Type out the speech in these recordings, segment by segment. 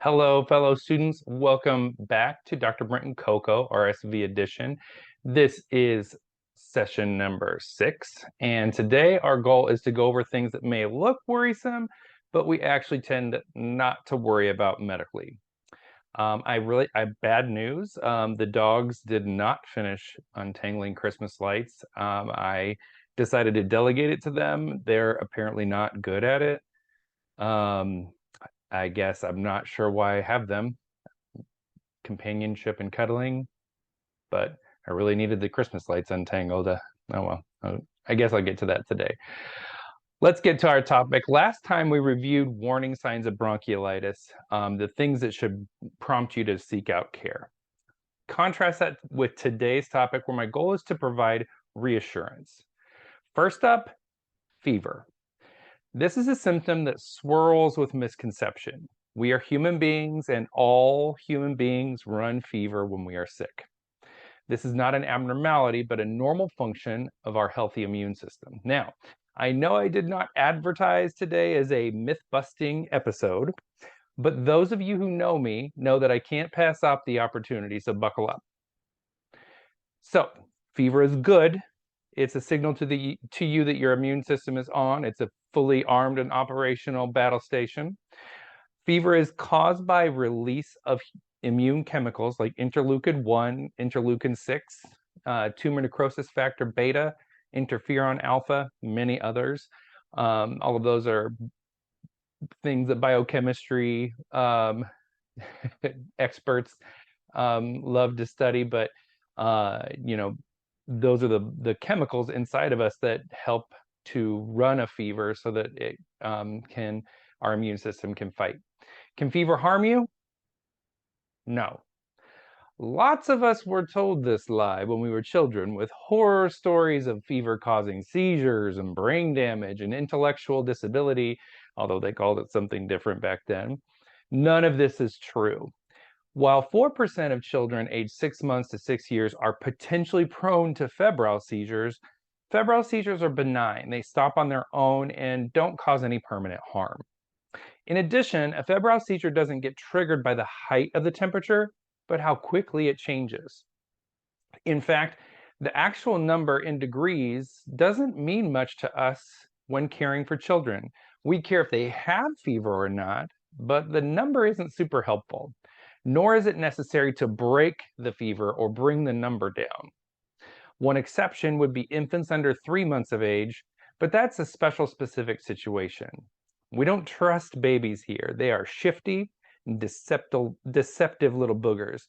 Hello, fellow students. Welcome back to Dr. Brent and Coco, RSV edition. This is session number 6, and today our goal is to go over things that may look worrisome, but we actually tend not to worry about medically. I have bad news. The dogs did not finish untangling Christmas lights. I decided to delegate it to them. They're apparently not good at it. Um, I guess I'm not sure why I have them, companionship and cuddling, but I really needed the Christmas lights untangled. Oh well, I guess I'll get to that today. Let's get to our topic. Last time we reviewed warning signs of bronchiolitis, the things that should prompt you to seek out care. Contrast that with today's topic, where my goal is to provide reassurance. First up, fever. This is a symptom that swirls with misconception. We are human beings, and all human beings run fever when we are sick. This is not an abnormality, but a normal function of our healthy immune system. Now, I know I did not advertise today as a myth-busting episode, but those of you who know me know that I can't pass up the opportunity, so buckle up. So, fever is good. It's a signal to you that your immune system is on. It's a fully armed and operational battle station. Fever is caused by release of immune chemicals like interleukin-1, interleukin-6, tumor necrosis factor beta, interferon alpha, many others. All of those are things that biochemistry experts love to study, but those are the chemicals inside of us that help to run a fever so that our immune system can fight. Can fever harm you? No. Lots of us were told this lie when we were children, with horror stories of fever causing seizures and brain damage and intellectual disability, although they called it something different back then. None of this is true. While 4% of children aged 6 months to 6 years are potentially prone to febrile seizures are benign. They stop on their own and don't cause any permanent harm. In addition, a febrile seizure doesn't get triggered by the height of the temperature, but how quickly it changes. In fact, the actual number in degrees doesn't mean much to us when caring for children. We care if they have fever or not, but the number isn't super helpful, nor is it necessary to break the fever or bring the number down. One exception would be infants under 3 months of age, but that's a special specific situation. We don't trust babies here. They are shifty and deceptive little boogers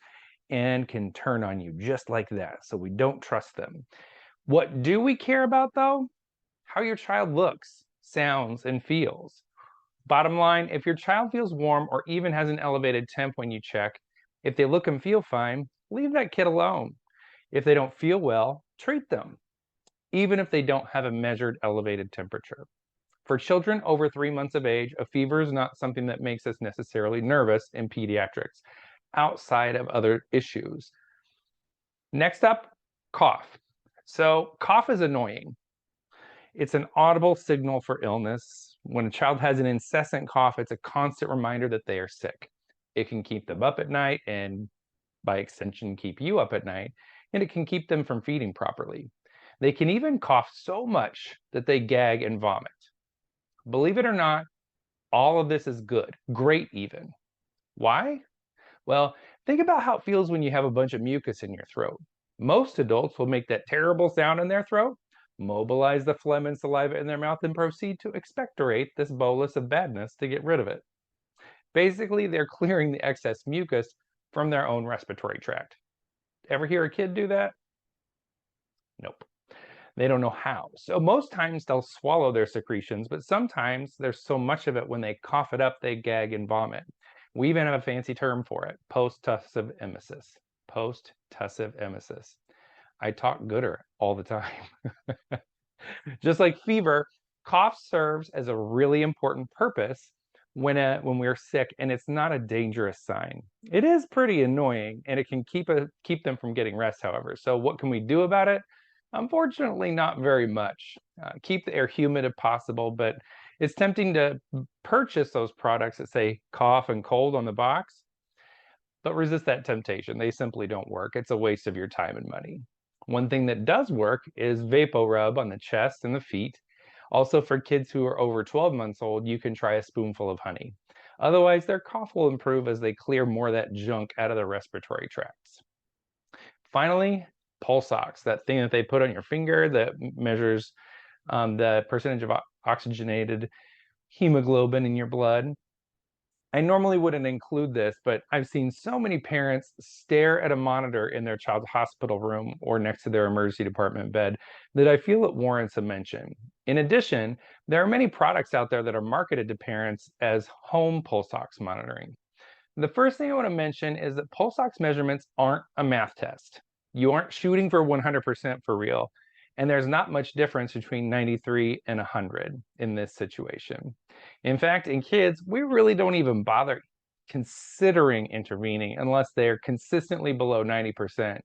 and can turn on you just like that, so we don't trust them. What do we care about, though? How your child looks, sounds, and feels. Bottom line, if your child feels warm or even has an elevated temp when you check, if they look and feel fine, leave that kid alone. If they don't feel well, treat them, even if they don't have a measured elevated temperature. For children over 3 months of age, a fever is not something that makes us necessarily nervous in pediatrics, outside of other issues. Next up, cough. So cough is annoying. It's an audible signal for illness. When a child has an incessant cough, it's a constant reminder that they are sick. It can keep them up at night and, by extension, keep you up at night, and it can keep them from feeding properly. They can even cough so much that they gag and vomit. Believe it or not, all of this is good, great even. Why? Well, think about how it feels when you have a bunch of mucus in your throat. Most adults will make that terrible sound in their throat, mobilize the phlegm and saliva in their mouth, and proceed to expectorate this bolus of badness to get rid of it. Basically, they're clearing the excess mucus from their own respiratory tract. Ever hear a kid do that? Nope. They don't know how. So most times they'll swallow their secretions, but sometimes there's so much of it when they cough it up, they gag and vomit. We even have a fancy term for it, post-tussive emesis. Post-tussive emesis. I talk gooder all the time. Just like fever, cough serves as a really important purpose when we're sick, and it's not a dangerous sign. It is pretty annoying, and it can keep them from getting rest, however. So what can we do about it? Unfortunately, not very much. Keep the air humid if possible, but It's tempting to purchase those products that say cough and cold on the box, but resist that temptation. They simply don't work. It's a waste of your time and money. One thing that does work is VapoRub on the chest and the feet. Also, for kids who are over 12 months old, you can try a spoonful of honey. Otherwise, their cough will improve as they clear more of that junk out of their respiratory tracts. Finally, pulse ox, that thing that they put on your finger that measures the percentage of oxygenated hemoglobin in your blood. I normally wouldn't include this, but I've seen so many parents stare at a monitor in their child's hospital room or next to their emergency department bed that I feel it warrants a mention. In addition, there are many products out there that are marketed to parents as home pulse ox monitoring. The first thing I want to mention is that pulse ox measurements aren't a math test. You aren't shooting for 100% for real, and there's not much difference between 93 and 100 in this situation. In fact, in kids, we really don't even bother considering intervening unless they're consistently below 90%,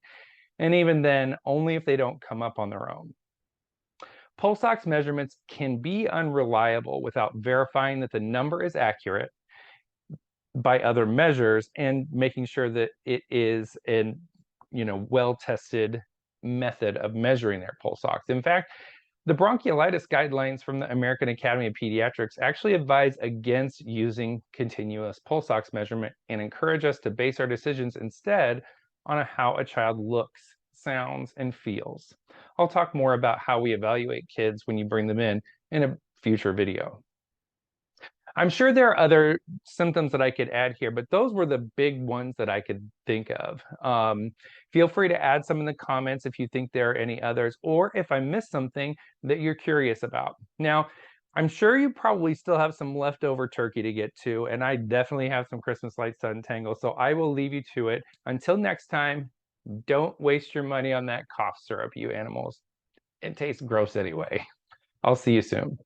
and even then, only if they don't come up on their own. Pulse ox measurements can be unreliable without verifying that the number is accurate by other measures and making sure that it is an well-tested method of measuring their pulse ox. In fact, the bronchiolitis guidelines from the American Academy of Pediatrics actually advise against using continuous pulse ox measurement and encourage us to base our decisions instead on how a child looks, sounds, and feels. I'll talk more about how we evaluate kids when you bring them in a future video. I'm sure there are other symptoms that I could add here, but those were the big ones that I could think of. Feel free to add some in the comments if you think there are any others, or if I missed something that you're curious about. Now, I'm sure you probably still have some leftover turkey to get to, and I definitely have some Christmas lights to untangle, so I will leave you to it. Until next time, don't waste your money on that cough syrup, you animals. It tastes gross anyway. I'll see you soon.